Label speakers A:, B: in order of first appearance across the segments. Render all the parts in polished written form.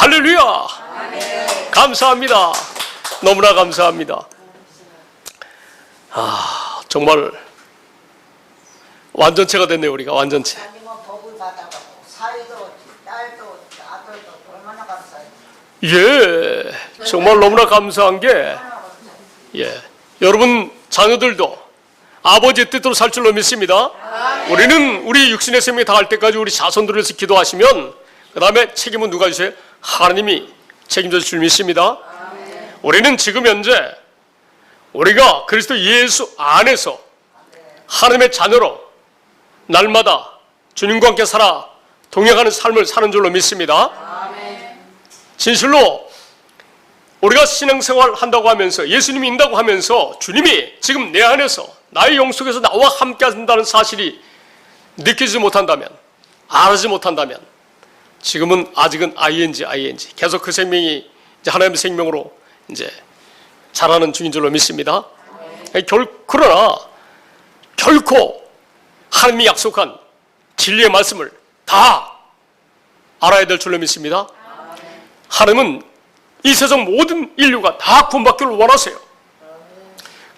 A: 할렐루야. 감사합니다. 너무나 감사합니다. 정말 완전체가 됐네요. 우리가 완전체.
B: 복을 받아가고 사위도 딸도 아들도 얼마나 감사해요.
A: 예, 정말 너무나 감사한 게, 여러분 자녀들도 아버지의 뜻대로 살 줄로 믿습니다. 우리는 우리 육신의 생명이 다할 때까지 우리 자손들을 위해서 기도하시면 그 다음에 책임은 누가 주세요? 하나님이 책임져 줄 줄 믿습니다. 우리는 지금 현재 우리가 그리스도 예수 안에서 하나님의 자녀로 날마다 주님과 함께 살아 동행하는 삶을 사는 줄로 믿습니다. 진실로 우리가 신앙생활 한다고 하면서 예수님이 인다고 하면서 주님이 지금 내 안에서 나의 영속에서 나와 함께 한다는 사실이 느끼지 못한다면, 알지 못한다면 지금은 아직은 ING 계속 그 생명이 이제 하나님의 생명으로 이제 자라는 중인 줄로 믿습니다. 그러나 결코 하나님이 약속한 진리의 말씀을 다 알아야 될 줄로 믿습니다. 하나님은 이 세상 모든 인류가 다 구원받기를 원하세요.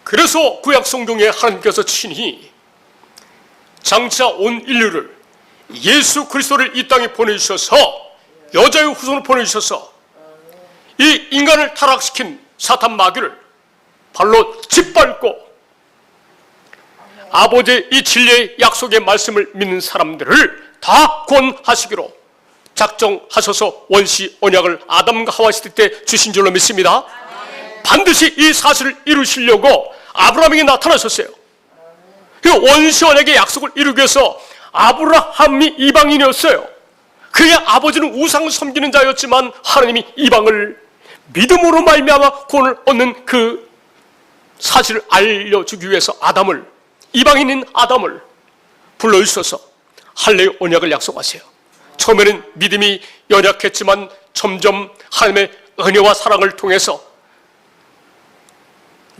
A: 그래서 구약 성경에 하나님께서 친히 장차 온 인류를 예수 그리스도를 이 땅에 보내주셔서 여자의 후손을 보내주셔서 이 인간을 타락시킨 사탄 마귀를 발로 짓밟고 아버지의 이 진리의 약속의 말씀을 믿는 사람들을 다 구원하시기로 작정하셔서 원시 언약을 아담과 하와 시대 때 주신 줄로 믿습니다. 반드시 이 사실을 이루시려고 아브라함에게 나타나셨어요. 원시 언약의 약속을 이루기 위해서 아브라함이 이방인이었어요. 그의 아버지는 우상을 섬기는 자였지만 하나님이 이방을 믿음으로 말미암아 구원을 얻는 그 사실을 알려주기 위해서 아담을, 이방인인 아담을 불러주셔서 할례의 언약을 약속하세요. 처음에는 믿음이 연약했지만 점점 하나님의 은혜와 사랑을 통해서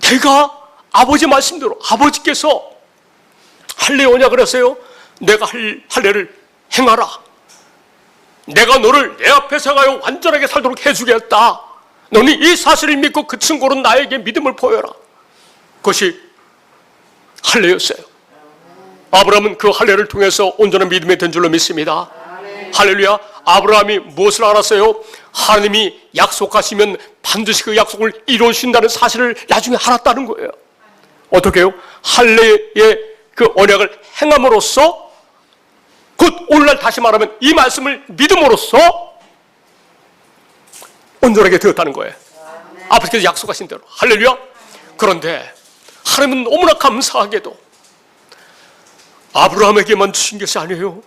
A: 내가 아버지 말씀대로 아버지께서 할례의 언약을 하세요. 내가 할례를 행하라. 내가 너를 내 앞에 세가여 완전하게 살도록 해주겠다. 너는 이 사실을 믿고 그 증거로 나에게 믿음을 보여라. 그것이 할례였어요. 아브라함은 그 할례를 통해서 온전한 믿음이 된 줄로 믿습니다. 할렐루야. 아브라함이 무엇을 알았어요? 하나님이 약속하시면 반드시 그 약속을 이루신다는 사실을 나중에 알았다는 거예요. 어떻게 해요? 할례의 그 언약을 행함으로써, 곧 오늘날 다시 말하면 이 말씀을 믿음으로써 온전하게 되었다는 거예요. 아버지께서 약속하신 대로. 할렐루야. 그런데 하나님은 너무나 감사하게도 아브라함에게만 주신 것이 아니에요.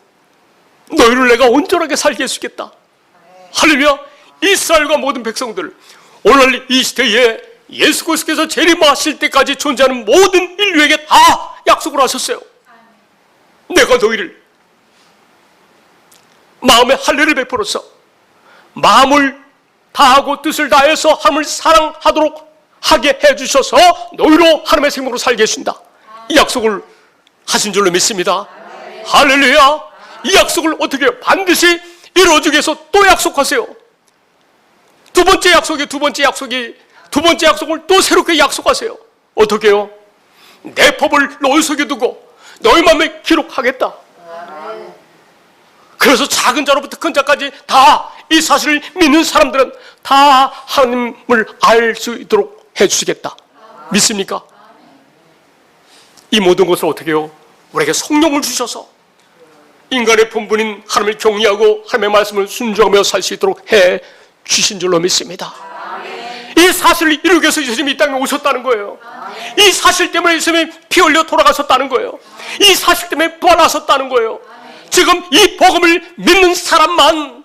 A: 너희를 내가 온전하게 살게 해주겠다. 할렐루야. 이스라엘과 모든 백성들, 오늘날 이 시대에 예수 그리스도께서 재림하실 때까지 존재하는 모든 인류에게 다 약속을 하셨어요. 내가 너희를 마음의 할례를 베풀어서 마음을 다하고 뜻을 다해서 하나님을 사랑하도록 하게 해주셔서 너희로 하나님의 생명으로 살게 해준다. 이 약속을 하신 줄로 믿습니다. 할렐루야. 이 약속을 어떻게 해요? 반드시 이루어주기 위해서 또 약속하세요. 두 번째 약속을 또 새롭게 약속하세요. 어떻게 해요? 내 법을 너희 속에 두고 너희 마음에 기록하겠다. 그래서 작은 자로부터 큰 자까지 다 이 사실을 믿는 사람들은 다 하나님을 알 수 있도록 해주시겠다. 믿습니까? 이 모든 것을 어떻게 해요? 우리에게 성령을 주셔서 인간의 본분인 하나님을 경외하고 하나님의 말씀을 순종하며 살 수 있도록 해 주신 줄로 믿습니다. 이 사실을 이루기 위해서 예수님이 이 땅에 오셨다는 거예요. 이 사실 때문에 예수님이 피 흘려 돌아가셨다는 거예요. 이 사실 때문에 부활하셨다는 거예요. 지금 이 복음을 믿는 사람만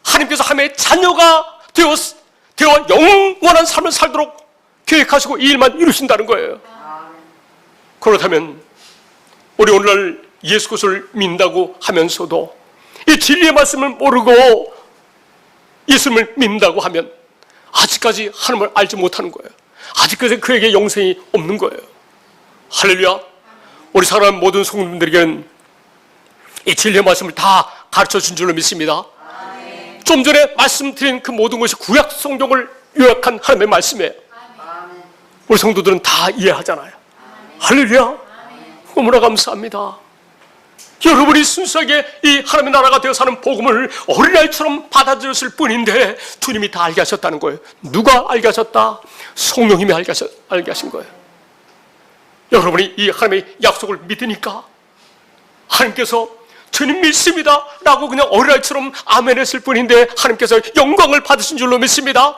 A: 하나님께서 하나님의 자녀가 되어 영원한 삶을 살도록 계획하시고 이 일만 이루신다는 거예요. 그렇다면 우리 오늘날 예수 그리스도를 믿는다고 하면서도 이 진리의 말씀을 모르고 예수님을 믿는다고 하면 아직까지 하나님을 알지 못하는 거예요. 아직까지 그에게 영생이 없는 거예요. 할렐루야. 우리 사랑하는 모든 성도님들에게는 이 진리의 말씀을 다 가르쳐 준 줄로 믿습니다. 좀 전에 말씀드린 그 모든 것이 구약 성경을 요약한 하나님의 말씀이에요. 우리 성도들은 다 이해하잖아요. 할렐루야. 너무나 감사합니다. 여러분이 순수하게 이 하나님의 나라가 되어 사는 복음을 어린아이처럼 받아들였을 뿐인데 주님이 다 알게 하셨다는 거예요. 누가 알게 하셨다? 성령님이 알게 하신 거예요. 여러분이 이 하나님의 약속을 믿으니까 하나님께서 주님 믿습니다 라고 그냥 어린아이처럼 아멘 했을 뿐인데 하나님께서 영광을 받으신 줄로 믿습니다.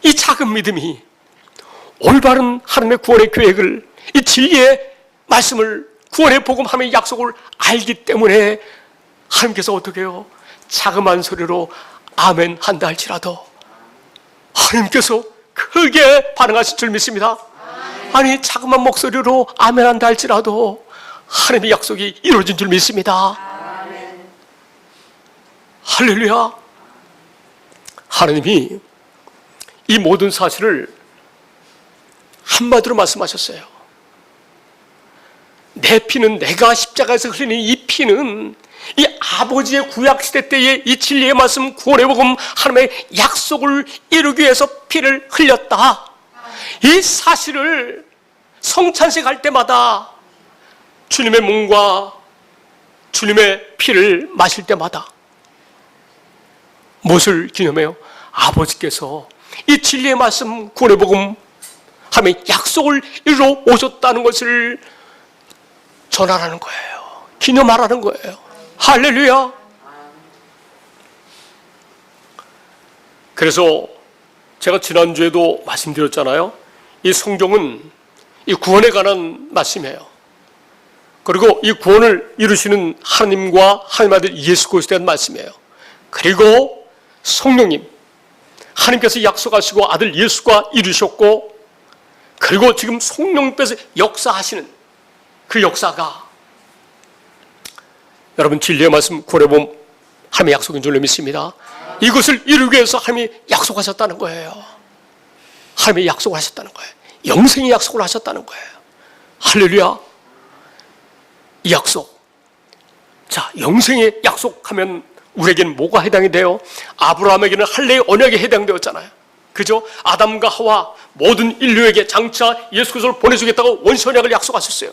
A: 이 작은 믿음이 올바른 하나님의 구원의 계획을, 이 진리의 말씀을, 구원의 복음 하나님의 약속을 알기 때문에 하나님께서 어떻게 해요? 자그마한 소리로 아멘 한다 할지라도 하나님께서 크게 반응하실 줄 믿습니다. 아니 자그마한 목소리로 아멘 한다 할지라도 하나님의 약속이 이루어진 줄 믿습니다. 할렐루야. 하나님이 이 모든 사실을 한마디로 말씀하셨어요. 내 피는, 내가 십자가에서 흘리는 이 피는 이 아버지의 구약시대 때의 이 진리의 말씀, 구원의 복음, 하나님의 약속을 이루기 위해서 피를 흘렸다. 이 사실을 성찬식 할 때마다 주님의 몸과 주님의 피를 마실 때마다 무엇을 기념해요? 아버지께서 이 진리의 말씀, 구원의 복음, 하나님의 약속을 이루어 오셨다는 것을 전하라는 거예요. 기념하라는 거예요. 할렐루야. 그래서 제가 지난주에도 말씀드렸잖아요. 이 성경은 이 구원에 관한 말씀이에요. 그리고 이 구원을 이루시는 하나님과 하나님 아들 예수 그리스도에 대한 말씀이에요. 그리고 성령님, 하나님께서 약속하시고 아들 예수가 이루셨고, 그리고 지금 성령님께서 역사하시는 그 역사가 여러분 진리의 말씀 구원의 복음 하나님의 약속인 줄로 믿습니다. 이것을 이루기 위해서 하나님이 약속하셨다는 거예요. 하나님이 약속을 하셨다는 거예요. 영생의 약속을 하셨다는 거예요. 할렐루야. 이 약속. 자, 영생의 약속하면 우리에게는 뭐가 해당이 돼요? 아브라함에게는 할례의 언약에 해당되었잖아요. 그죠? 아담과 하와 모든 인류에게 장차 예수 그리스도를 보내주겠다고 원시 언약을 약속하셨어요.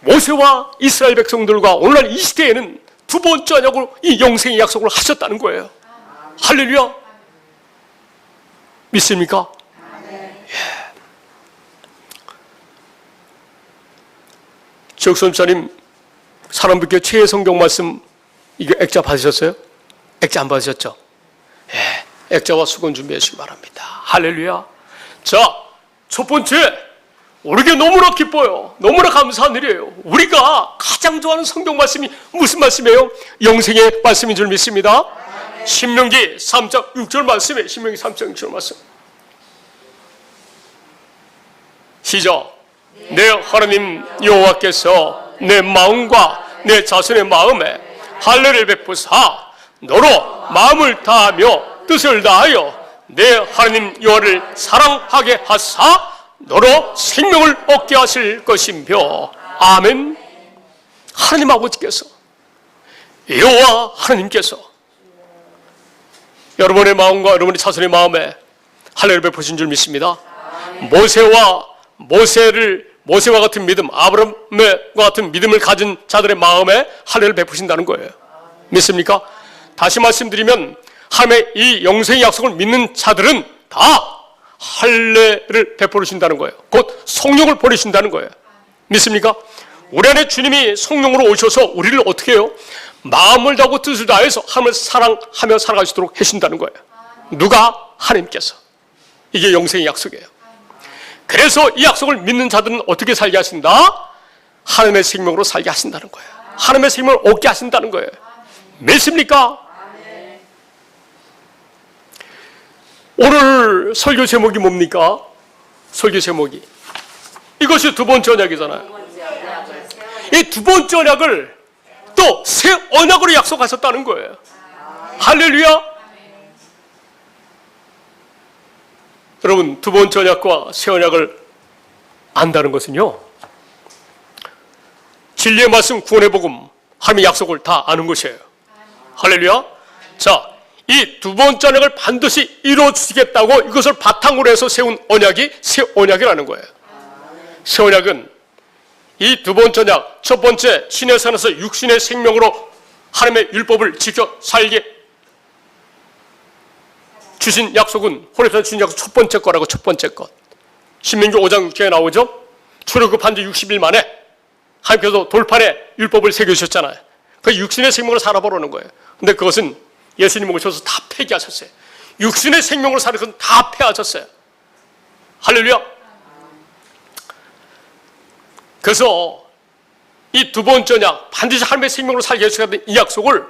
A: 모세와 이스라엘 백성들과 오늘날 이 시대에는 두 번째 언약으로 이 영생의 약속을 하셨다는 거예요. 할렐루야. 믿습니까? 예. 지역선교사님 사랑빛교회 최애 성경 말씀 이게 액자 받으셨어요? 액자 안 받으셨죠? 예. 액자와 수건 준비해 주시기 바랍니다. 할렐루야. 자, 첫 번째, 우리에게 너무나 기뻐요. 너무나 감사한 일이에요. 우리가 가장 좋아하는 성경 말씀이 무슨 말씀이에요? 영생의 말씀인 줄 믿습니다. 신명기 3장 6절 말씀이에요. 신명기 3장 6절 말씀. 시작. 내 하나님 여호와께서 내 마음과 내 자손의 마음에 할례를 베푸사 너로 마음을 다하며 뜻을 다하여 내 하나님 여호와를 사랑하게 하사 너로 생명을 얻게 하실 것이며. 아멘. 하나님 아버지께서, 여호와 하나님께서 여러분의 마음과 여러분의 자손의 마음에 할례를 베푸신 줄 믿습니다. 모세와 같은 믿음, 아브라함과 같은 믿음을 가진 자들의 마음에 할례를 베푸신다는 거예요. 믿습니까? 다시 말씀드리면 하나님의 이 영생의 약속을 믿는 자들은 다 할례를 베푸신다는 거예요. 곧 성령을 보내신다는 거예요. 믿습니까? 우리 안에 주님이 성령으로 오셔서 우리를 어떻게 해요? 마음을 다하고 뜻을 다해서 하나님을 사랑하며 살아갈 수 있도록 해신다는 거예요. 누가? 하나님께서. 이게 영생의 약속이에요. 그래서 이 약속을 믿는 자들은 어떻게 살게 하신다? 하나님의 생명으로 살게 하신다는 거예요. 하나님의 생명을 얻게 하신다는 거예요. 믿습니까? 오늘 설교 제목이 뭡니까? 설교 제목이 이것이 두 번째 언약이잖아요. 이 두 번째 언약을 또 새 언약으로 약속하셨다는 거예요. 할렐루야. 여러분, 두 번째 언약과 새 언약을 안다는 것은요, 진리의 말씀, 구원의 복음, 하나님의 약속을 다 아는 것이에요. 할렐루야. 자, 이 두 번째 언약을 반드시 이루어 주시겠다고 이것을 바탕으로 해서 세운 언약이 새 언약이라는 거예요. 새 언약은 이 두 번째 언약, 첫 번째 신의 산에서 육신의 생명으로 하나님의 율법을 지켜 살게 주신 약속은 호렙산에 주신 약속 첫 번째 거라고. 첫 번째 것. 신명기 5장 6장에 나오죠. 출애굽한 지 60일 만에 하나님께서 돌판에 율법을 새겨주셨잖아요. 그 육신의 생명으로 살아보라는 거예요. 근데 그것은 예수님 오셔서 다 폐기하셨어요. 육신의 생명으로 사는 것은 다 폐하셨어요. 할렐루야. 그래서 이 두 번째 언약, 반드시 하나님의 생명으로 살게 해주셨다는 이 약속을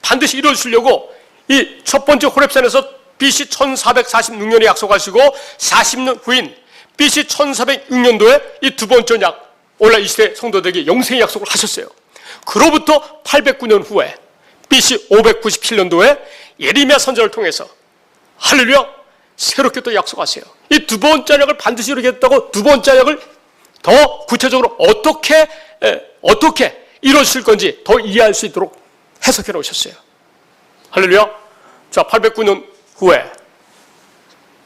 A: 반드시 이루어주려고 이 첫 번째 호렙산에서 BC 1446년에 약속하시고 40년 후인 BC 1406년도에 이 두 번째 언약, 오늘날 이 시대 성도들에게 영생의 약속을 하셨어요. 그로부터 809년 후에 BC 597년도에 예레미야 선지자를 통해서 할렐루야 새롭게 또 약속하세요. 이 두 번째 언약을 반드시 이루겠다고 두 번째 언약을 더 구체적으로 어떻게 이루어질 건지 더 이해할 수 있도록 해석해 놓으셨어요. 할렐루야. 자, 809년 후에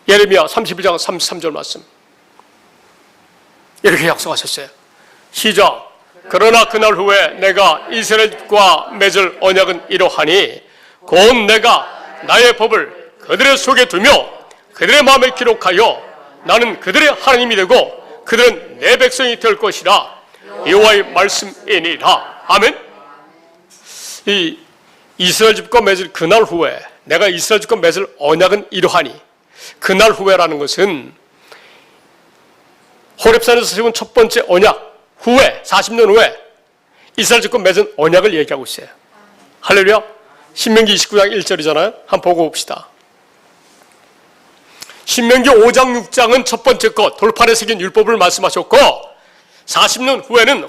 A: 예레미야 31장 33절 말씀 이렇게 약속하셨어요. 시작. 그러나 그날 후에 내가 이스라엘과 맺을 언약은 이러하니 곧 내가 나의 법을 그들의 속에 두며 그들의 마음에 기록하여 나는 그들의 하나님이 되고 그들은 내 백성이 될 것이라. 여호와의 말씀이니라. 아멘. 이 이스라엘 집과 맺을 그날 후에 내가 이스라엘 집과 맺을 언약은 이러하니, 그날 후에라는 것은 호렙산에서 세운 첫 번째 언약 후에 40년 후에 이스라엘 집과 맺은 언약을 얘기하고 있어요. 할렐루야. 신명기 29장 1절이잖아요. 한번 보고 봅시다. 신명기 5장 6장은 첫 번째 것 돌판에 새긴 율법을 말씀하셨고 40년 후에는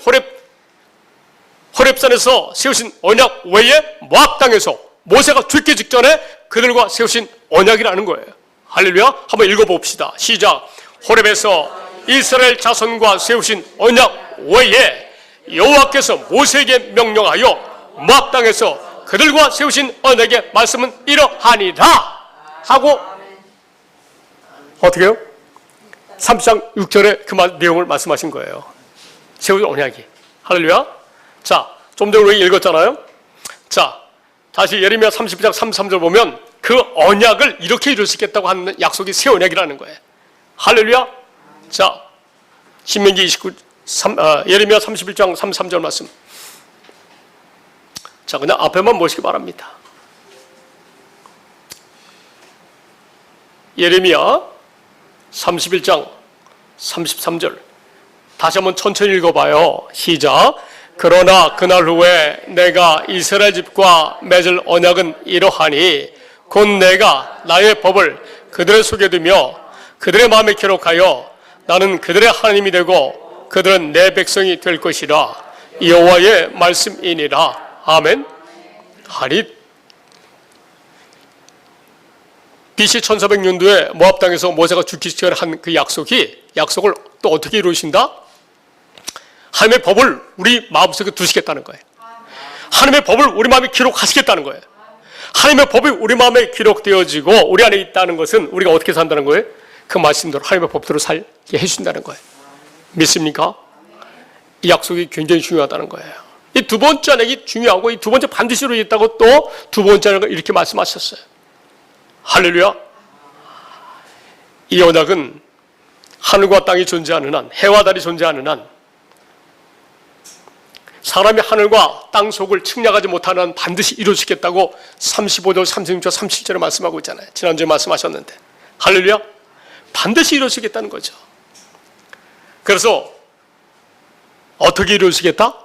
A: 호렙산에서 세우신 언약 외에 모압 땅에서 모세가 죽기 직전에 그들과 세우신 언약이라는 거예요. 할렐루야. 한번 읽어봅시다. 시작. 호렙에서 이스라엘 자손과 세우신 언약 외에 여호와께서 모세에게 명령하여 모압 땅에서 그들과 세우신 언약의 말씀은 이러하니라 하고 어떻게 해요? 30장 6절에 그 내용을 말씀하신 거예요. 세우신 언약이. 할렐루야. 자, 좀 전에 우리 읽었잖아요. 자, 다시 예레미야 32장 33절 보면 그 언약을 이렇게 이룰 수 있겠다고 하는 약속이 새 언약이라는 거예요. 할렐루야. 자, 신명기 29, 예레미야 31장 33절 말씀. 자, 그냥 앞에만 보시기 바랍니다. 예레미야 31장 33절. 다시 한번 천천히 읽어봐요. 시작. 그러나 그날 후에 내가 이스라엘 집과 맺을 언약은 이러하니 곧 내가 나의 법을 그들의 속에 두며 그들의 마음에 기록하여 나는 그들의 하나님이 되고 그들은 내 백성이 될 것이라. 여호와의 말씀이니라. 아멘. 하리. BC 1400년도에 모압 땅에서 모세가 죽기 전에 한 그 약속을 또 어떻게 이루신다? 하나님의 법을 우리 마음속에 두시겠다는 거예요. 하나님의 법을 우리 마음에 기록하시겠다는 거예요. 하나님의 법이 우리 마음에 기록되어지고 우리 안에 있다는 것은 우리가 어떻게 산다는 거예요? 그 말씀대로 하나님의 법대로 살게 해주신다는 거예요. 믿습니까? 이 약속이 굉장히 중요하다는 거예요. 이 두 번째 언약이 중요하고 이 두 번째 반드시 이루어졌다고 또 두 번째 언약을 이렇게 말씀하셨어요. 할렐루야. 이 언약은 하늘과 땅이 존재하는 한, 해와 달이 존재하는 한, 사람이 하늘과 땅 속을 측량하지 못하는 한 반드시 이루어지겠다고 35절, 36절, 37절에 말씀하고 있잖아요. 지난주에 말씀하셨는데. 할렐루야. 반드시 이루어지겠다는 거죠. 그래서 어떻게 이루어지겠다?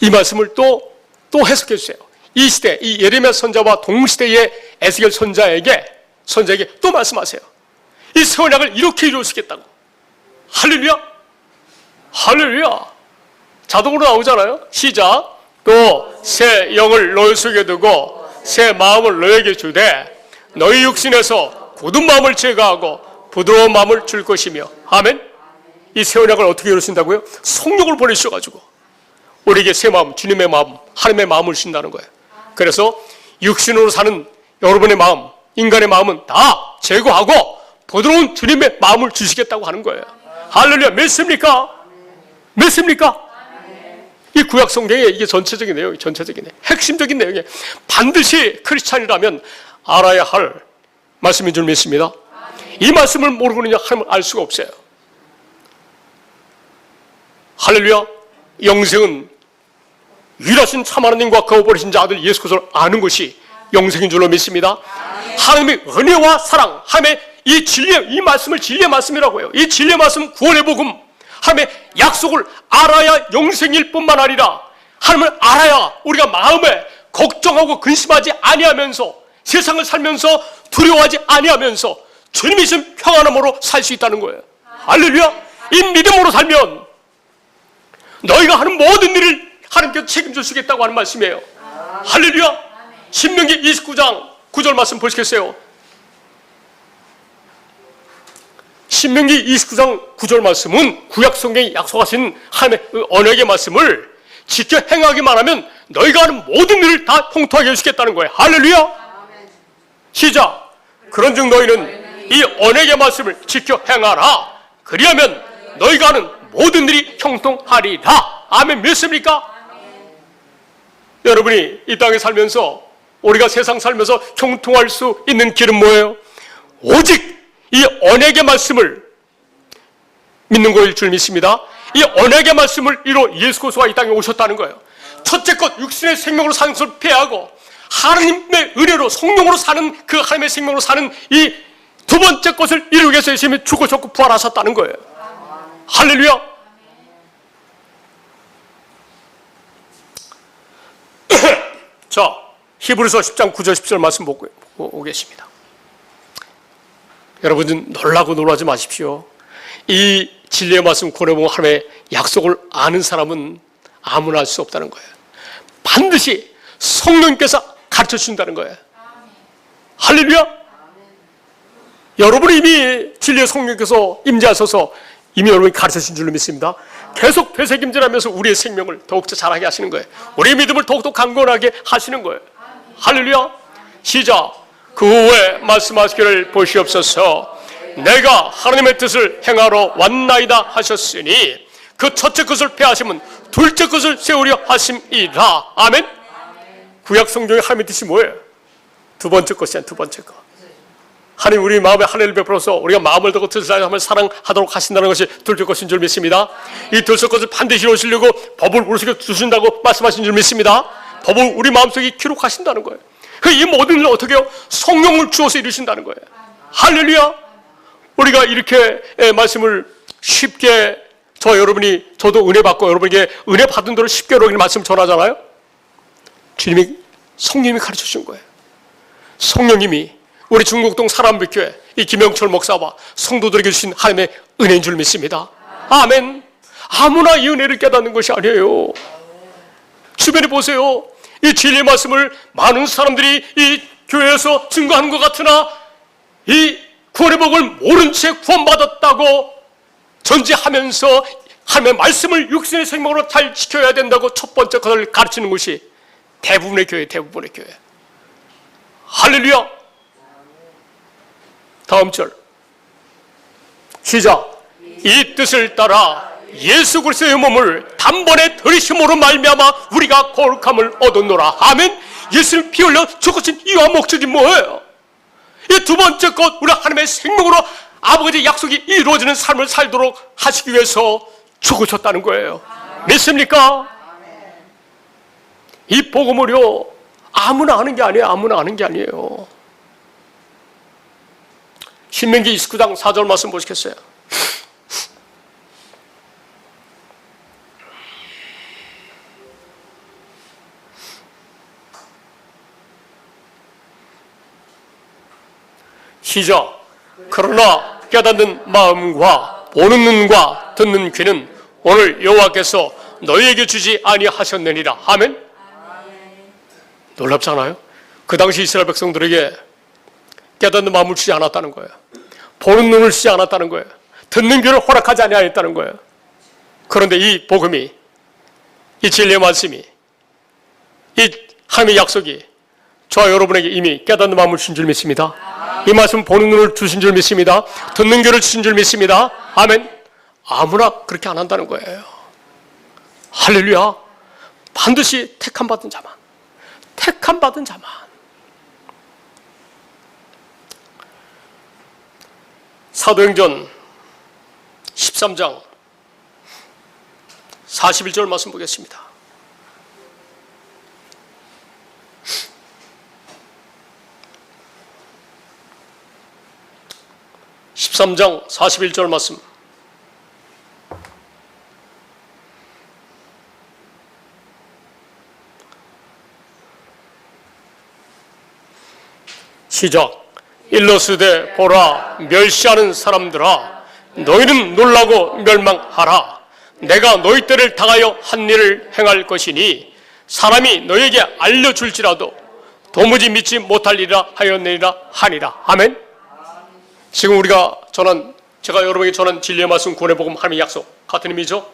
A: 이 말씀을 또 해석해 주세요. 이 시대, 이 예레미야 선자와 동시대의 에스겔 선자에게 또 말씀하세요. 이 새 언약을 이렇게 이루어지겠다고. 할렐루야. 할렐루야. 자동으로 나오잖아요. 시작. 또 새 영을 너희 속에 두고 새 마음을 너에게 주되 너희 육신에서 굳은 마음을 제거하고 부드러운 마음을 줄 것이며. 아멘. 이 새 언약을 어떻게 이루신다고요? 성령을 보내주셔가지고 우리에게 새 마음, 주님의 마음, 하나님의 마음을 주신다는 거예요. 그래서 육신으로 사는 여러분의 마음, 인간의 마음은 다 제거하고 부드러운 주님의 마음을 주시겠다고 하는 거예요. 할렐루야. 믿습니까? 믿습니까? 이 구약 성경의 이게 전체적인 내용이, 핵심적인 내용이 반드시 크리스찬이라면 알아야 할 말씀인 줄 믿습니다. 이 말씀을 모르고는 하나님을 알 수가 없어요. 할렐루야. 영생은 유일하신 참 하나님과 거부버리신 자 아들 예수 그리스도를 아는 것이 영생인 줄로 믿습니다. 하나님의 은혜와 사랑, 하나님의 이 진리의, 이 말씀을 진리의 말씀이라고 해요. 이 진리의 말씀, 구원의 복음, 하나님의 약속을 알아야 영생일 뿐만 아니라 하나님을 알아야 우리가 마음에 걱정하고 근심하지 아니하면서 세상을 살면서 두려워하지 아니하면서 주님이 주신 평안함으로 살 수 있다는 거예요. 할렐루야. 이 믿음으로 살면 너희가 하는 모든 일을 하나님께서 책임져 주겠다고 하는 말씀이에요. 할렐루야. 신명기 29장 9절 말씀 보시겠어요? 신명기 29장 9절 말씀은 구약 성경이 약속하신 하나님의 언약의 말씀을 지켜 행하기만 하면 너희가 하는 모든 일을 다 형통하게 해주겠다는 거예요. 할렐루야. 시작. 그런즉 너희는 이 언약의 말씀을 지켜 행하라. 그리하면 너희가 하는 모든 일이 형통하리라. 아멘. 믿습니까? 여러분이 이 땅에 살면서, 우리가 세상 살면서 형통할 수 있는 길은 뭐예요? 오직 이 언약의 말씀을 믿는 거일 줄 믿습니다. 이 언약의 말씀을 이루 예수 그리스도가 이 땅에 오셨다는 거예요. 첫째 것, 육신의 생명으로 사는 것을 폐하고 하나님의 은혜로 성령으로 사는 그 하나님의 생명으로 사는 이 두 번째 것을 이루기 위해서 예수님이 죽으셨고 부활하셨다는 거예요. 할렐루야. 자, 히브리서 10장 9절 10절 말씀 보고 오겠습니다. 여러분 놀라고 놀라지 마십시오. 이 진리의 말씀 권해보고 하나님의 약속을 아는 사람은 아무나 할 수 없다는 거예요. 반드시 성령께서 가르쳐 주신다는 거예요. 할렐루야. 여러분이 이미 진리의 성령께서 임재하셔서 이미 여러분이 가르쳐 주신 줄로 믿습니다. 계속 되새김질하면서 우리의 생명을 더욱더 잘하게 하시는 거예요. 우리의 믿음을 더욱더 강건하게 하시는 거예요. 할렐루야. 시작. 그 후에 말씀하시기를 보시옵소서. 내가 하나님의 뜻을 행하러 왔나이다 하셨으니 그 첫째 것을 폐하시면 둘째 것을 세우려 하심이라. 아멘. 구약 성경의 하나님의 뜻이 뭐예요? 두 번째 것이야. 두 번째 것. 하나님 우리 마음에 하늘을 베풀어서 우리가 마음을 두고 뜻을 다하며 사랑하도록 하신다는 것이 둘째 것인 줄 믿습니다. 이 둘째 것을 반드시 이루시려고 법을 우리에게 주신다고 말씀하신 줄 믿습니다. 법을 우리 마음속에 기록하신다는 거예요. 이 모든 일을 어떻게 해요? 성령을 주어서 이루신다는 거예요. 할렐루야. 우리가 이렇게 말씀을 쉽게 저도 은혜 받고 여러분에게 은혜 받은 대로 쉽게 여러분에게 말씀 전하잖아요. 주님이 성령님이 가르쳐 주신 거예요. 성령님이 우리 중국동 사람빛교회 이 김영철 목사와 성도들에게 주신 하나님의 은혜인 줄 믿습니다. 아멘. 아무나 이 은혜를 깨닫는 것이 아니에요. 주변에 보세요. 이 진리의 말씀을 많은 사람들이 이 교회에서 증거하는 것 같으나 이 구원의 복을 모른 채 구원받았다고 전제하면서 하나님의 말씀을 육신의 생명으로 잘 지켜야 된다고 첫 번째 것을 가르치는 것이 대부분의 교회. 할렐루야. 다음 절 시작. 이 뜻을 따라 예수 그리스도의 몸을 단번에 들이심으로 말미암아 우리가 거룩함을 얻었노라. 아멘. 예수님 피 흘려 죽으신 이유와 목적이 뭐예요? 이 두 번째 것, 우리 하나님의 생명으로 아버지의 약속이 이루어지는 삶을 살도록 하시기 위해서 죽으셨다는 거예요. 믿습니까? 이 복음을요 아무나 아는 게 아니에요. 신명기 29장 4절 말씀 보시겠어요? 시작. 그러나 깨닫는 마음과 보는 눈과 듣는 귀는 오늘 여호와께서 너희에게 주지 아니하셨느니라. 아멘. 놀랍지 않아요? 그 당시 이스라엘 백성들에게 깨닫는 마음을 주지 않았다는 거예요. 보는 눈을 주지 않았다는 거예요. 듣는 귀를 허락하지 아니하였다는 거예요. 그런데 이 복음이, 이 진리의 말씀이, 이 하나님의 약속이 저와 여러분에게 이미 깨닫는 마음을 주신 줄 믿습니다. 이 말씀 보는 눈을 주신 줄 믿습니다. 듣는 귀를 주신 줄 믿습니다. 아멘. 아무나 그렇게 안 한다는 거예요. 할렐루야. 반드시 택함받은 자만, 택함받은 자만. 사도행전 13장 41절 말씀 보겠습니다. (13장) 41절 말씀. 시작. 일러스되 보라, 멸시하는 사람들아, 너희는 놀라고 멸망하라. 내가 너희 때를 당하여 한 일을 행할 것이니 사람이 너희에게 알려줄지라도 도무지 믿지 못할 일이라 하였느니라 하니라. 아멘. 지금 제가 여러분에게 전한 진리의 말씀, 구원의 복음, 하나님의 약속 같은 의미죠.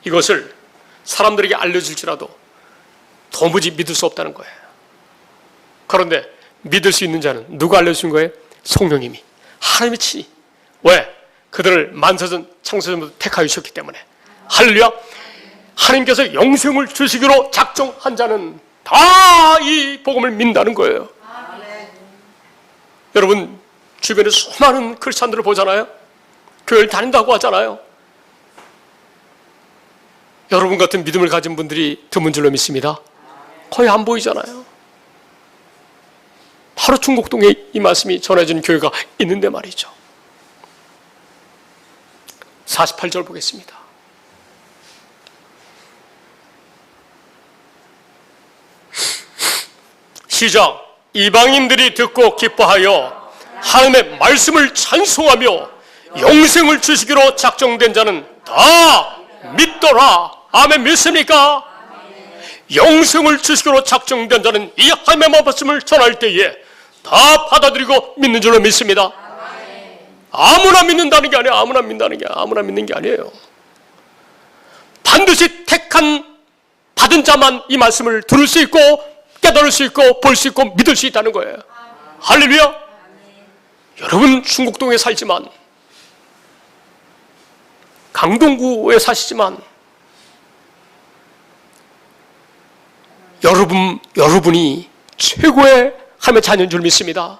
A: 이것을 사람들에게 알려줄지라도 도무지 믿을 수 없다는 거예요. 그런데 믿을 수 있는 자는 누가 알려준 거예요? 성령님이, 하나님이 친히. 왜? 그들을 만세전 창세전부터 택하여 주셨기 때문에. 할렐루야. 하나님께서 영생을 주시기로 작정한 자는 다 이 복음을 믿는다는 거예요. 여러분 주변에 수많은 크리스찬들을 보잖아요. 교회를 다닌다고 하잖아요. 여러분 같은 믿음을 가진 분들이 드문 줄로 믿습니다. 거의 안 보이잖아요. 바로 충곡동에 이 말씀이 전해지는 교회가 있는데 말이죠. 48절 보겠습니다. 시작. 이방인들이 듣고 기뻐하여 하나님의 말씀을 찬송하며 영생을 주시기로 작정된 자는 다 믿더라. 아멘. 믿습니까? 영생을 주시기로 작정된 자는 이 하나님의 말씀을 전할 때에 다 받아들이고 믿는 줄로 믿습니다. 아무나 믿는다는 게 아니에요. 아무나 믿는 게 아니에요. 반드시 택한 받은 자만 이 말씀을 들을 수 있고 깨달을 수 있고 볼 수 있고 믿을 수 있다는 거예요. 할렐루야. 여러분 충곡동에 살지만, 강동구에 사시지만 여러분이 최고의 하나님의 자녀인 줄 믿습니다.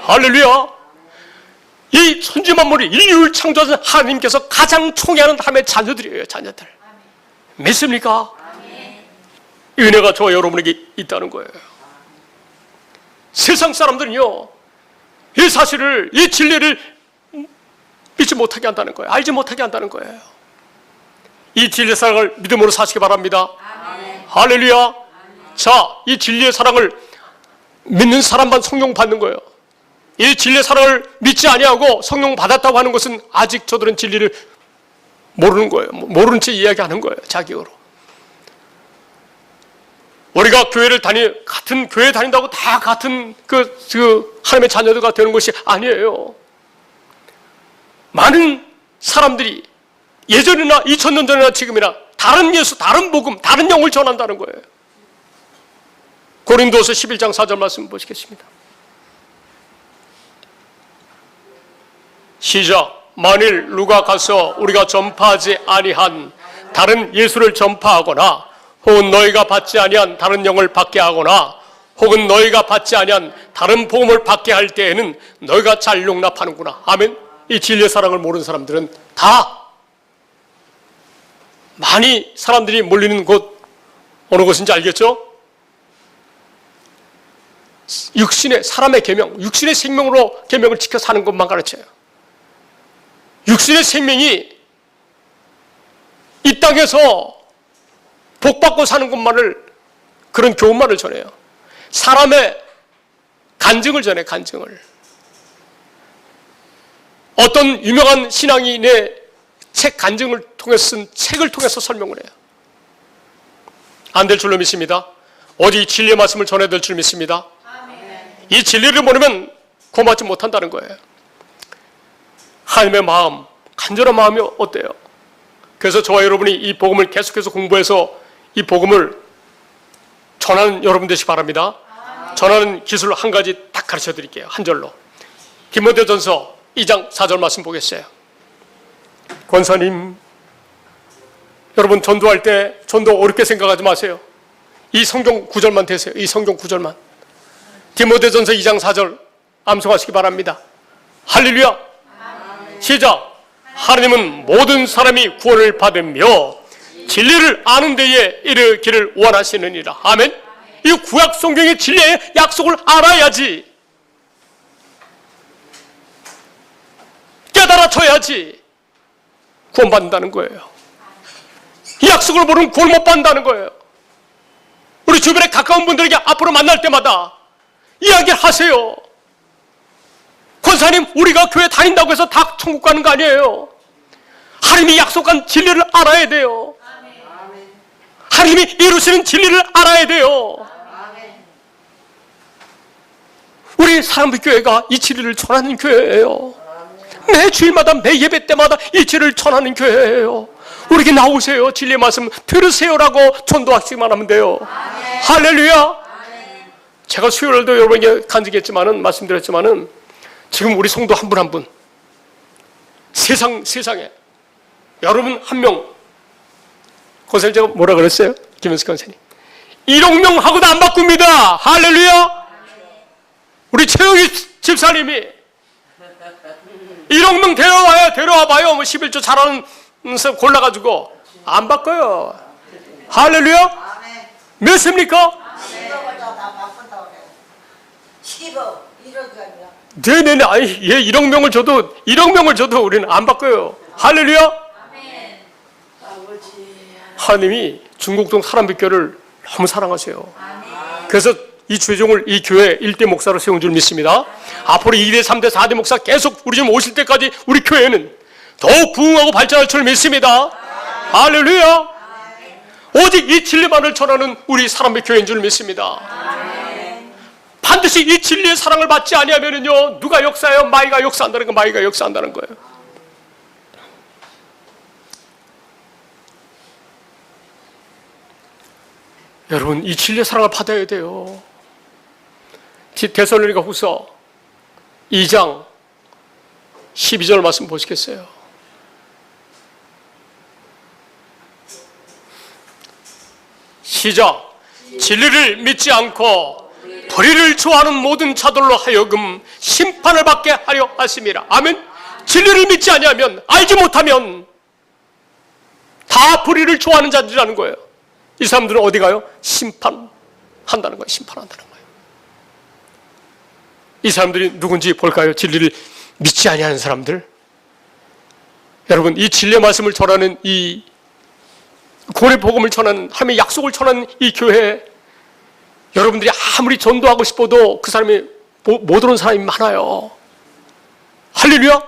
A: 할렐루야. 이 천지만물이 인류를 창조하신 하나님께서 가장 총애하는 하나님의 자녀들이에요. 자녀들. 믿습니까? 이 은혜가 저와 여러분에게 있다는 거예요. 세상 사람들은요, 이 사실을, 이 진리를 믿지 못하게 한다는 거예요. 알지 못하게 한다는 거예요. 이 진리의 사랑을 믿음으로 사시기 바랍니다. 할렐루야. 자, 이 진리의 사랑을 믿는 사람만 성령 받는 거예요. 이 진리의 사랑을 믿지 아니하고 성령 받았다고 하는 것은 아직 저들은 진리를 모르는 거예요. 모르는 채 이야기하는 거예요. 자기로. 우리가 같은 교회 다닌다고 다 같은 하나님의 자녀들과 되는 것이 아니에요. 많은 사람들이 예전이나 2000년 전이나 지금이나 다른 예수, 다른 복음, 다른 영을 전한다는 거예요. 고린도서 11장 4절 말씀 보시겠습니다. 시작. 만일 누가 가서 우리가 전파하지 아니한 다른 예수를 전파하거나 혹은 너희가 받지 아니한 다른 영을 받게 하거나 혹은 너희가 받지 아니한 다른 복음을 받게 할 때에는 너희가 잘 용납하는구나. 아멘. 이 진리의 사랑을 모르는 사람들은 다, 많이 사람들이 몰리는 곳 어느 곳인지 알겠죠? 사람의 계명, 육신의 생명으로 계명을 지켜 사는 것만 가르쳐요. 육신의 생명이 이 땅에서 복받고 사는 것만을, 그런 교훈만을 전해요. 사람의 간증을 전해, 간증을. 어떤 유명한 신앙인의 책 간증을 통해서 쓴 책을 통해서 설명을 해요. 안 될 줄로 믿습니다. 어디 진리의 말씀을 전해야 될 줄 믿습니다. 이 진리를 모르면 고맙지 못한다는 거예요. 하나님의 마음, 간절한 마음이 어때요? 그래서 저와 여러분이 이 복음을 계속해서 공부해서 이 복음을 전하는 여러분 되시기 바랍니다. 전하는 기술 한 가지 딱 가르쳐 드릴게요. 한 절로. 디모데전서 2장 4절 말씀 보겠어요. 권사님, 여러분 전도할 때 전도 어렵게 생각하지 마세요. 이 성경 구절만 되세요. 이 성경 구절만. 디모데전서 2장 4절 암송하시기 바랍니다. 할렐루야. 시작. 하나님은 모든 사람이 구원을 받으며 진리를 아는 데에 이르기를 원하시느니라. 아멘. 이 구약 성경의 진리의 약속을 알아야지, 깨달아져야지 구원받는다는 거예요. 이 약속을 모르면 구원 못 받는다는 거예요. 우리 주변에 가까운 분들에게 앞으로 만날 때마다 이야기를 하세요. 권사님, 우리가 교회 다닌다고 해서 다 천국 가는 거 아니에요. 하나님이 약속한 진리를 알아야 돼요. 하나님이 이루시는 진리를 알아야 돼요. 우리 사랑빛교회가 이 진리를 전하는 교회예요. 매 주일마다 매 예배 때마다 이 진리를 전하는 교회예요. 우리에게 나오세요. 진리의 말씀 들으세요라고 전도하시기만 하면 돼요. 할렐루야. 제가 수요일도 여러분에게 간증했지만은, 말씀드렸지만은, 지금 우리 성도 한 분 한 분, 세상에 여러분 한 명, 권사님 제가 뭐라 그랬어요? 김현숙 권사님, 1억 명하고도 안 바꿉니다. 할렐루야. 우리 최영희 집사님이 1억 명 데려와봐요. 뭐 11조 잘하는 서 골라가지고 안 바꿔요. 할렐루야. 몇 습니까?
B: 10억을 다 바꾼다고 그래요. 10억, 1억이 아니라.
A: 네네네. 아니, 예, 1억 명을 줘도 우리는 안 바꿔요. 할렐루야. 하나님이 중국동 사람빛교회를 너무 사랑하세요. 그래서 이 주종을 이 교회 1대 목사로 세운 줄 믿습니다. 앞으로 2대, 3대, 4대 목사 계속 우리 좀 오실 때까지 우리 교회는 더욱 부흥하고 발전할 줄 믿습니다. 할렐루야. 오직 이 진리만을 전하는 우리 사람의 교회인 줄 믿습니다. 반드시 이 진리의 사랑을 받지 아니하면요, 누가 역사해요? 마이가 역사한다는 거, 마이가 역사한다는 거예요. 여러분, 이 진리의 사랑을 받아야 돼요. 데살로니가 후서 2장 12절 말씀 보시겠어요? 시작. 진리를 믿지 않고 불의를 좋아하는 모든 자들로 하여금 심판을 받게 하려 하심이라. 아멘. 진리를 믿지 아니하면, 알지 못하면 다 불의를 좋아하는 자들이라는 거예요. 이 사람들은 어디 가요? 심판한다는 거예요. 심판한다는 거예요. 이 사람들이 누군지 볼까요? 진리를 믿지 아니하는 사람들. 여러분, 이 진리의 말씀을 전하는, 이 구원의 복음을 전하는, 하나님의 약속을 전하는 이 교회에 여러분들이 아무리 전도하고 싶어도 그 사람이 못 오는 사람이 많아요. 할렐루야.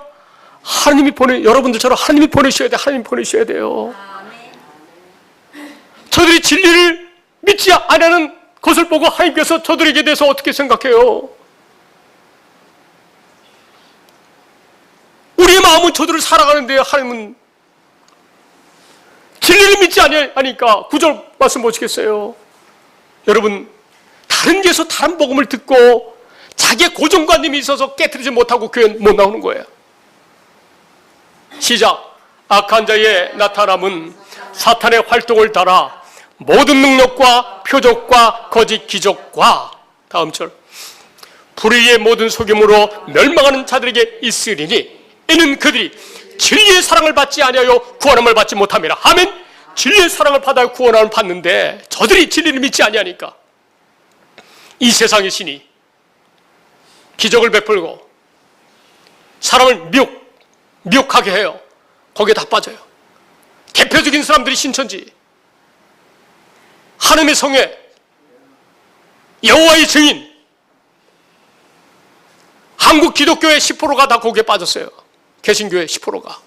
A: 하나님이 여러분들처럼 하나님이 보내셔야 돼. 하나님이 보내셔야 돼요. 저들이 진리를 믿지 않는 것을 보고 하나님께서 저들에게 대해서 어떻게 생각해요? 우리의 마음은 저들을 사랑하는데 하나님은 진리를 믿지 않으니까 9절 말씀 보시겠어요? 여러분, 다른 데서 다른 복음을 듣고 자기의 고정관념이 있어서 깨트리지 못하고 교회 못 나오는 거예요. 시작. 악한 자의 나타남은 사탄의 활동을 따라 모든 능력과 표적과 거짓 기적과, 다음 절, 불의의 모든 속임으로 멸망하는 자들에게 있으리니 이는 그들이 진리의 사랑을 받지 아니하여 구원함을 받지 못함이라. 아멘. 진리의 사랑을 받아 구원함을 받는데 저들이 진리를 믿지 아니하니까 이 세상의 신이 기적을 베풀고 사람을 미혹하게 해요. 거기에 다 빠져요. 대표적인 사람들이 신천지, 하나님의 성회, 여호와의 증인, 한국 기독교의 10%가 다 거기에 빠졌어요. 개신교의 10%가.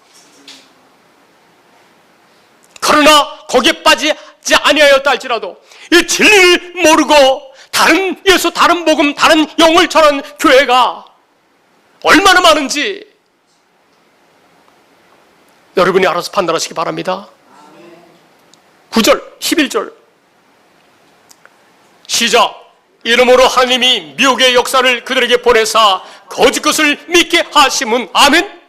A: 그러나 거기에 빠지지 아니하였다 할지라도 이 진리를 모르고 다른 예수, 다른 복음, 다른 영을 전하는 교회가 얼마나 많은지 여러분이 알아서 판단하시기 바랍니다. 9절, 11절. 시작. 이러므로 하나님이 미혹의 역사를 그들에게 보내사 거짓 것을 믿게 하심은 아멘.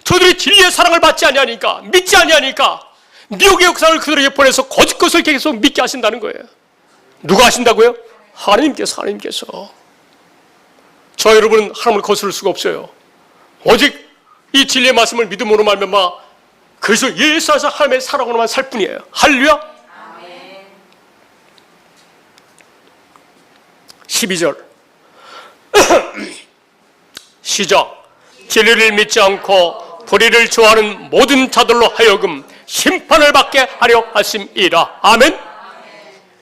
A: 저들이 진리의 사랑을 받지 아니하니까, 믿지 아니하니까 미혹의 역사를 그들에게 보내서 거짓 것을 계속 믿게 하신다는 거예요. 누가 하신다고요? 하나님께서. 저 여러분은 하나님을 거스를 수가 없어요. 오직 이 진리의 말씀을 믿음으로 말미암아 그래서 예수 안에서 하나님의 사랑으로만 살 뿐이에요. 할렐루야. 12절 시작. 진리를 믿지 않고 불의를 좋아하는 모든 자들로 하여금 심판을 받게 하려 하심이라. 아멘.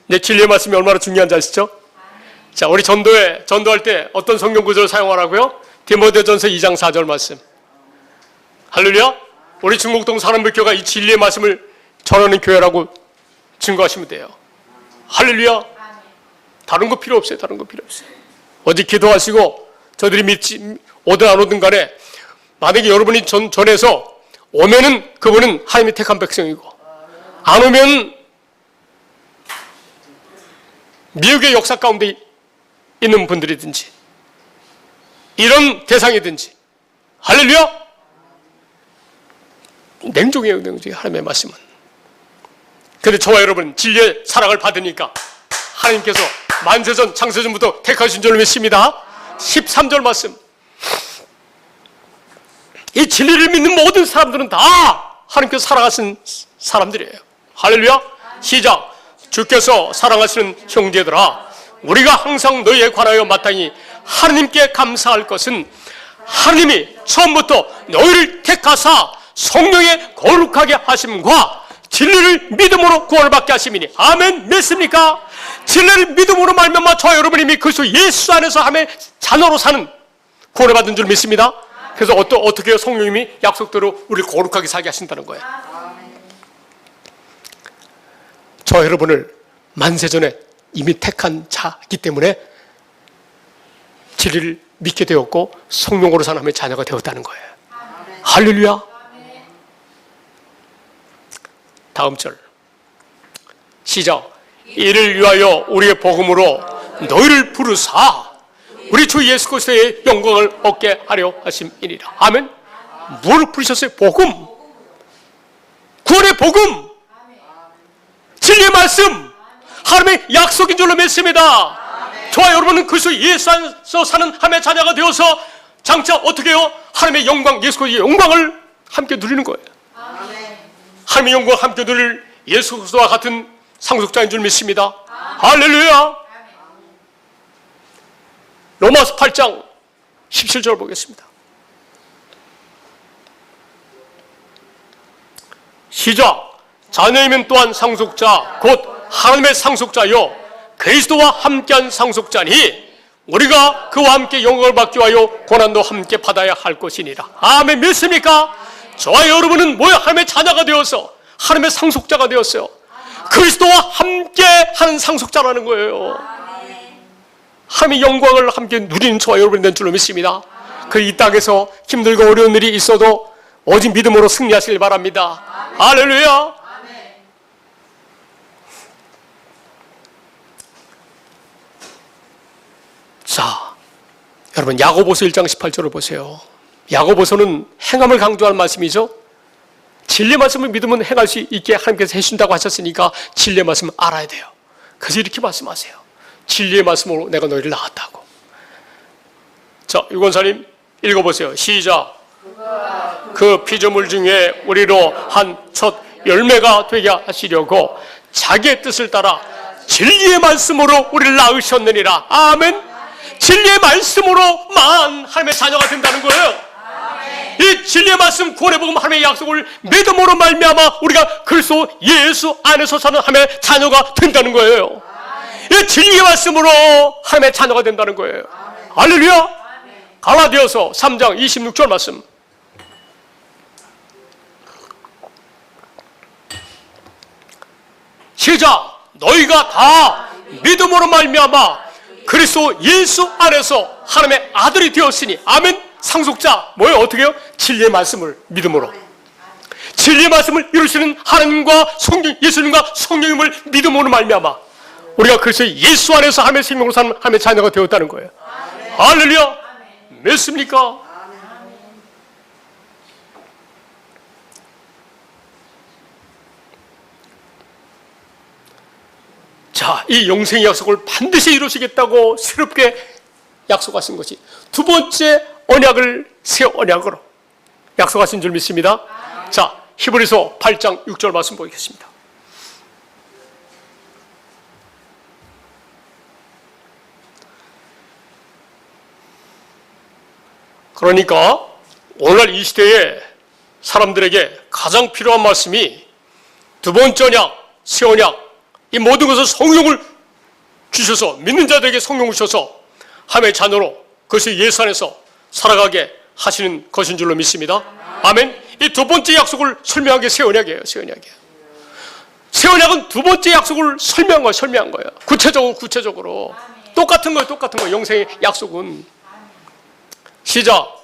A: 네, 진리의 말씀이 얼마나 중요한지 아시죠? 자, 우리 전도할 때 어떤 성경 구절을 사용하라고요? 디모데전서 2장 4절 말씀. 할렐루야. 우리 중국동 사람불교가 이 진리의 말씀을 전하는 교회라고 증거하시면 돼요. 할렐루야. 다른 거 필요 없어요. 어디 기도하시고 저들이 오든 안 오든 간에 만약에 여러분이 전해서 오면은 그분은 하나님이 택한 백성이고 안 오면 미혹의 역사 가운데 있는 분들이든지 이런 대상이든지 할렐루야. 냉정해요. 하나님의 말씀은. 그런데 저와 여러분 진리의 사랑을 받으니까 하나님께서 만세전 창세전부터 택하신 줄로 믿습니다. 13절 말씀. 이 진리를 믿는 모든 사람들은 다 하나님께서 사랑하신 사람들이에요. 할렐루야. 시작. 주께서 사랑하시는 형제들아, 우리가 항상 너희에 관하여 마땅히 하나님께 감사할 것은 하나님이 처음부터 너희를 택하사 성령에 거룩하게 하심과 진리를 믿음으로 구원을 받게 하심이니. 아멘. 믿습니까? 진리를 믿음으로 말미암아 저와 여러분이 이미 그리스도 예수 안에서 하나님의 자녀로 사는 구원을 받은 줄 믿습니다. 그래서 어떻게 해요? 성령님이 약속대로 우리를 거룩하게 살게 하신다는 거예요. 저와 여러분을 만세전에 이미 택한 자이기 때문에 진리를 믿게 되었고 성령으로 사는 하나님의 자녀가 되었다는 거예요. 할렐루야. 다음 절 시작. 이를 위하여 우리의 복음으로 너희를 부르사 우리 주 예수 그리스도의 영광을 얻게 하려 하심이니라. 아멘. 뭘 부르셨어요? 복음. 구원의 복음. 진리의 말씀. 하나님의 약속인 줄로 믿습니다. 저와 여러분은 그리스도 예수 안에서 사는 하나님의 자녀가 되어서 장차 어떻게 해요? 하나님의 영광, 예수 그리스도의 영광을 함께 누리는 거예요. 하나님의 영광을 함께 누릴 예수 그리스도와 같은 상속자인 줄 믿습니다. 할렐루야. 로마서 8장 17절 보겠습니다. 시작. 자녀이면 또한 상속자 곧 하나님의 상속자요 그리스도와 함께한 상속자니 우리가 그와 함께 영광을 받기 위하여 고난도 함께 받아야 할 것이니라. 아멘. 믿습니까? 저와 여러분은 뭐야? 하나님의 자녀가 되어서 하나님의 상속자가 되었어요. 그리스도와 함께 하는 상속자라는 거예요. 하나님의 영광을 함께 누리는 저와 여러분이 된 줄로 믿습니다. 그 이 땅에서 힘들고 어려운 일이 있어도 오직 믿음으로 승리하시길 바랍니다. 할렐루야. 자, 여러분 야고보서 1장 18절을 보세요. 야고보서는 행함을 강조하는 말씀이죠. 진리의 말씀을 믿으면 행할 수 있게 하나님께서 해주신다고 하셨으니까 진리의 말씀을 알아야 돼요. 그래서 이렇게 말씀하세요. 진리의 말씀으로 내가 너희를 낳았다고. 자, 유권사님 읽어보세요. 시작. 그 피조물 중에 우리로 한 첫 열매가 되게 하시려고 자기의 뜻을 따라 진리의 말씀으로 우리를 낳으셨느니라. 아멘. 진리의 말씀으로만 하나님의 자녀가 된다는 거예요. 이 진리의 말씀, 구원의 복음, 하나님의 약속을 믿음으로 말미암아 우리가 그리스도 예수 안에서 사는 하나님의 자녀가 된다는 거예요. 이 진리의 말씀으로 하나님의 자녀가 된다는 거예요. 할렐루야. 갈라디아서 3장 26절 말씀. 시작. 너희가 다 믿음으로 말미암아 그리스도 예수 안에서 하나님의 아들이 되었으니. 아멘. 상속자 뭐예요? 어떻게 해요? 진리의 말씀을 믿음으로. 진리의 말씀을 이루시는 하나님과 성령, 예수님과 성령님을 믿음으로 말미암아 우리가 그래서 예수 안에서 하나님의 생명으로 사는 하나님의 자녀가 되었다는 거예요. 할렐루야. 믿습니까? 자, 이 영생의 약속을 반드시 이루시겠다고 새롭게 약속하신 것이 두 번째 언약을 새 언약으로 약속하신 줄 믿습니다. 자, 히브리서 8장 6절 말씀 보겠습니다. 그러니까 오늘날 이 시대에 사람들에게 가장 필요한 말씀이 두 번째 언약, 새 언약, 이 모든 것을 성령을 주셔서 믿는 자들에게 성령을 주셔서 하나님의 자녀로 그것이 예수 안에서 살아가게 하시는 것인 줄로 믿습니다. 아멘. 이 두 번째 약속을 설명한 게 새 언약이에요. 새 언약이에요. 새 언약은 두 번째 약속을 설명한 거예요. 구체적으로. 똑같은 거예요. 영생의 약속은. 시작.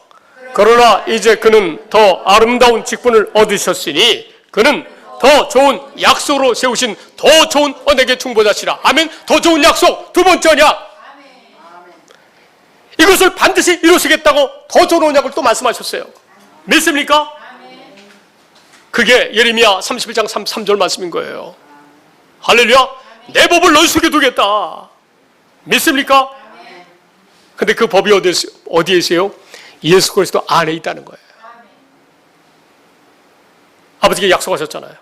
A: 그러나 이제 그는 더 아름다운 직분을 얻으셨으니 그는 더 좋은 약속으로 세우신 더 좋은 언약의 중보자시라. 아멘. 더 좋은 약속, 두 번째 언약. 이것을 반드시 이루시겠다고 더 좋은 언약을 또 말씀하셨어요. 믿습니까? 그게 예레미야 31장 3절 말씀인 거예요. 할렐루야. 내 법을 너희 속에 두겠다. 믿습니까? 근데 그 법이 어디에 있어요? 예수 그리스도 안에 있다는 거예요. 아버지께 약속하셨잖아요.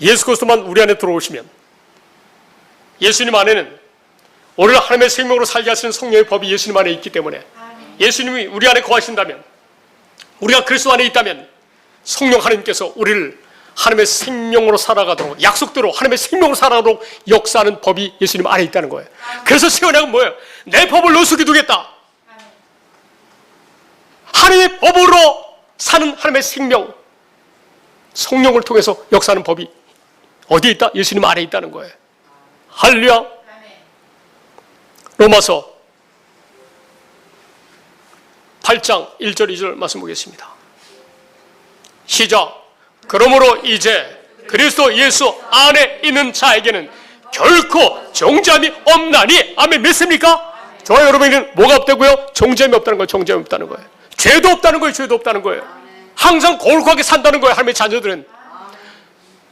A: 예수 그리스도만 우리 안에 들어오시면, 예수님 안에는 우리를 하나님의 생명으로 살게 하시는 성령의 법이 예수님 안에 있기 때문에, 예수님이 우리 안에 거하신다면, 우리가 그리스도 안에 있다면 성령 하나님께서 우리를 하나님의 생명으로 살아가도록, 약속대로 하나님의 생명으로 살아가도록 역사하는 법이 예수님 안에 있다는 거예요. 그래서 새 언약은 뭐예요? 내 법을 너 속에 두겠다. 하나님의 법으로 사는 하나님의 생명, 성령을 통해서 역사하는 법이 어디에 있다? 예수님 안에 있다는 거예요. 할렐루야. 로마서 8장 1절 2절 말씀 보겠습니다. 시작. 그러므로 이제 그리스도 예수 안에 있는 자에게는 결코 정죄함이 없나니. 아멘. 믿습니까? 저와 여러분에게는 뭐가 없다고요? 정죄함이 없다는 거예요. 정죄함이 없다는 거예요. 죄도 없다는 거예요. 죄도 없다는 거예요. 항상 거룩하게 산다는 거예요. 하나님의 자녀들은.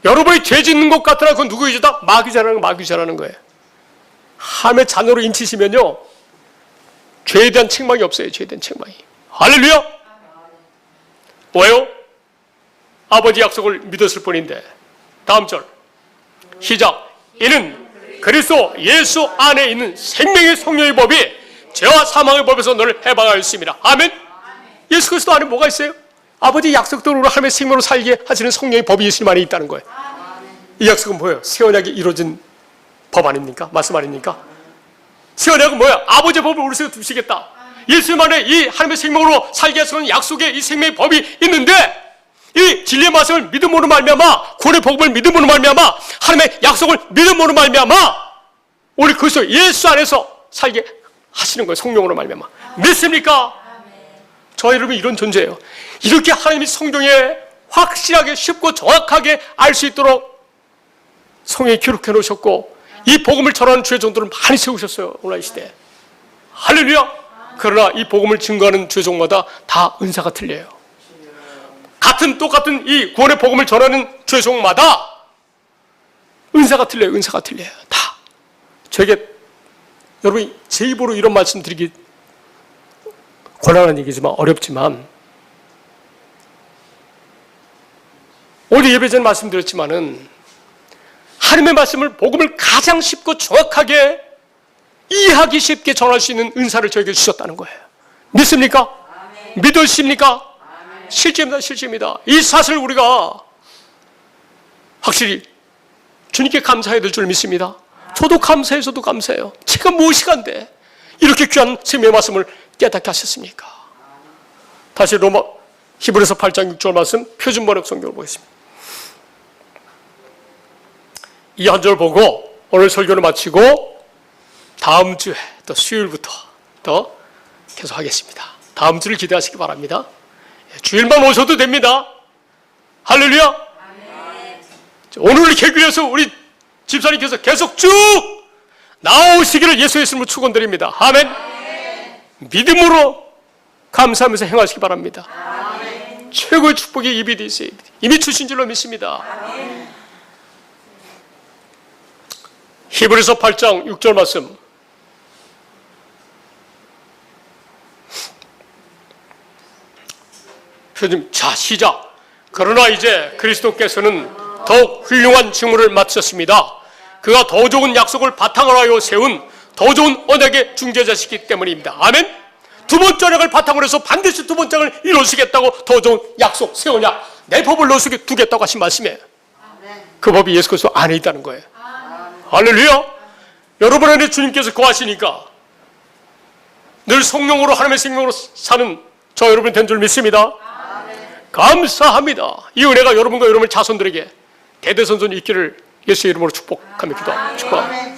A: 여러분이 죄 짓는 것 같으나 그건 누구의 죄다? 마귀 죄라는 거예요. 하나님의 자녀로 인치시면요, 죄에 대한 책망이 없어요. 죄에 대한 책망이. 할렐루야. 왜요? 아버지 약속을 믿었을 뿐인데. 다음 절 시작. 이는 그리스도 예수 안에 있는 생명의 성령의 법이 죄와 사망의 법에서 너를 해방하였습니다. 아멘. 예수 그리스도 안에 뭐가 있어요? 아버지 약속대로 하나님의 생명으로 살게 하시는 성령의 법이 예수님 안에 있다는 거예요. 이 약속은 뭐예요? 새 언약이 이루어진 법 아닙니까? 말씀 아닙니까? 새 언약은 뭐예요? 아버지의 법을 우리 속에 두시겠다. 예수님 안에 이 하나님의 생명으로 살게 하시는 약속의 이 생명의 법이 있는데, 이 진리의 말씀을 믿음으로 말미암아, 구원의 복음을 믿음으로 말미암아, 하나님의 약속을 믿음으로 말미암아 우리 그리스도 예수 안에서 살게 하시는 거예요. 성령으로 말미암아. 믿습니까? 저 여러분 이런 존재예요. 이렇게 하나님이 성경에 확실하게 쉽고 정확하게 알 수 있도록 성경에 기록해 놓으셨고, 이 복음을 전하는 주의 종들을 많이 세우셨어요. 오늘 이 시대에. 할렐루야. 그러나 이 복음을 증거하는 주의 종마다 다 은사가 틀려요. 똑같은 이 구원의 복음을 전하는 주의 종마다 은사가 틀려요. 은사가 틀려요. 다. 저에게 여러분이 제 입으로 이런 말씀 드리기 곤란한 얘기지만, 어렵지만, 오늘 예배 전에 말씀드렸지만은 하나님의 말씀을, 복음을 가장 쉽고 정확하게 이해하기 쉽게 전할 수 있는 은사를 저에게 주셨다는 거예요. 믿습니까? 믿으십니까? 실제입니다. 실제입니다. 이 사실을 우리가 확실히 주님께 감사해야 될 줄 믿습니다. 저도 감사해요. 저도 감사해요. 제가 무엇이간데 이렇게 귀한 생명의 말씀을 깨닫게 하셨습니까? 다시 히브리서 8장 6절 말씀 표준 번역 성경을 보겠습니다. 이 한 절 보고 오늘 설교를 마치고 다음 주에 또 수요일부터 더 계속 하겠습니다. 다음 주를 기대하시기 바랍니다. 주일만 오셔도 됩니다. 할렐루야. 오늘 개교에서 우리 집사님께서 계속 쭉 나오시기를 예수의 이름으로 축원드립니다. 아멘. 믿음으로 감사하면서 행하시기 바랍니다. 최고의 축복이 입이 되세요. 이미 주신 줄로 믿습니다. 히브리서 8장 6절 말씀. 자, 시작. 그러나 이제 그리스도께서는 더욱 훌륭한 직무를 마치셨습니다. 그가 더 좋은 약속을 바탕으로 하여 세운 더 좋은 언약의 중재자시기 때문입니다. 아멘. 두 번째 언약을 바탕으로 해서 반드시 두 번째 언약을 이루시겠다고 더 좋은 약속, 새 언약, 내 법을 넣으시게 두겠다고 하신 말씀에 그 법이 예수 그리스도 안에 있다는 거예요. 할렐루야. 여러분 안에 주님께서 거하시니까 늘 성령으로 하나님의 생명으로 사는 저 여러분 된 줄 믿습니다. 감사합니다. 이 은혜가 여러분과 여러분의 자손들에게 대대손손 있기를 예수의 이름으로 축복합니다. 축복합니다.